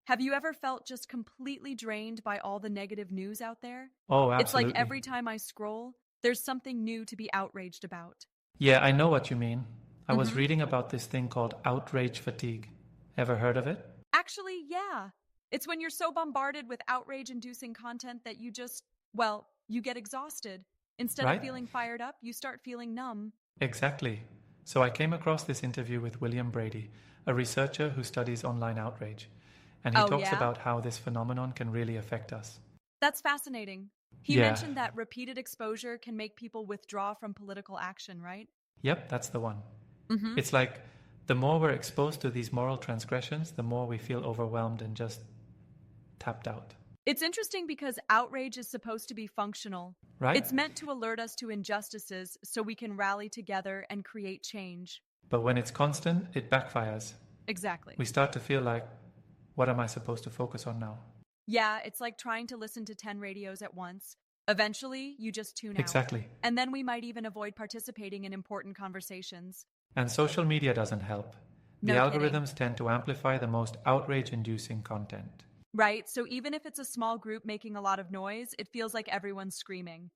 Have you ever felt just completely drained by all the negative news out there? Oh, It's like absolutely. every time I scroll, there's something new to be outraged about. Yeah, I know what you mean. I was Hmm. reading about this thing called outrage fatigue. Ever heard of it? Actually, yeah. It's when you're so bombarded with outrage inducing content that you just, well, you get exhausted. Instead of Right? feeling fired up, you start feeling numb. Exactly. So I came across this interview with William Brady, a researcher who studies online outrage, and he Oh, talks yeah? about how this phenomenon can really affect us. That's fascinating. He Yeah, mentioned that repeated exposure can make people withdraw from political action, right? yep, that's the one. Hmm. It's like the more we're exposed to these moral transgressions, the more we feel overwhelmed and just tapped out. It's interesting because outrage is supposed to be functional. Right? It's meant to alert us to injustices so we can rally together and create change. But when it's constant, it backfires. Exactly. We start to feel like, what am I supposed to focus on now? Yeah, it's like trying to listen to 10 radios at once. Eventually, you just tune out. Exactly. And then we might even avoid participating in important conversations. And social media doesn't help. The No kidding. algorithms tend to amplify the most outrage inducing content. Right? So even if it's a small group making a lot of noise, it feels like everyone's screaming.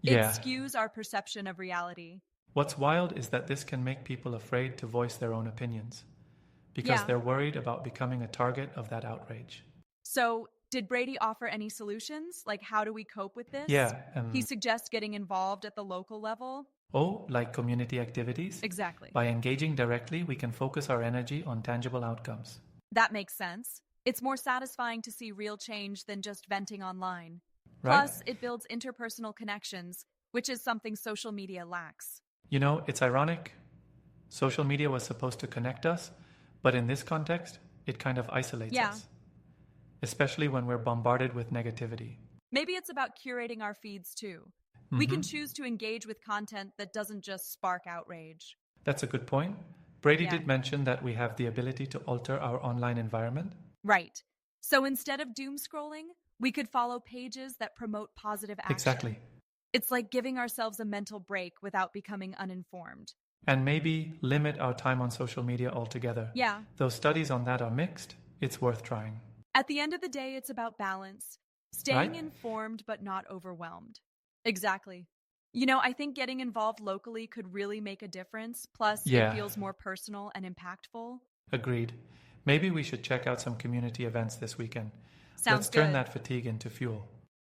It Yeah. skews our perception of reality. What's wild is that this can make people afraid to voice their own opinions because Yeah. they're worried about becoming a target of that outrage. So, did Brady offer any solutions? Like, how do we cope with this? Yeah. He suggests getting involved at the local level. Oh, like community activities? Exactly. By engaging directly, we can focus our energy on tangible outcomes. That makes sense. It's more satisfying to see real change than just venting online. Right? Plus, it builds interpersonal connections, which is something social media lacks. You know, it's ironic. Social media was supposed to connect us, but in this context, it kind of isolates Yeah. us, especially when we're bombarded with negativity. Maybe it's about curating our feeds too. We Hmm. can choose to engage with content that doesn't just spark outrage. That's a good point. Brady Yeah. did mention that we have the ability to alter our online environment. Right. So instead of doom scrolling, we could follow pages that promote positive action. Exactly. It's like giving ourselves a mental break without becoming uninformed. And maybe limit our time on social media altogether. Yeah. Though studies on that are mixed, it's worth trying. At the end of the day, it's about balance, staying Right? informed but not overwhelmed. Exactly. You know, I think getting involved locally could really make a difference. Plus, it Yeah, feels more personal and impactful. agreed. Maybe we should check out some community events this weekend. Sounds Let's turn good. that fatigue into fuel.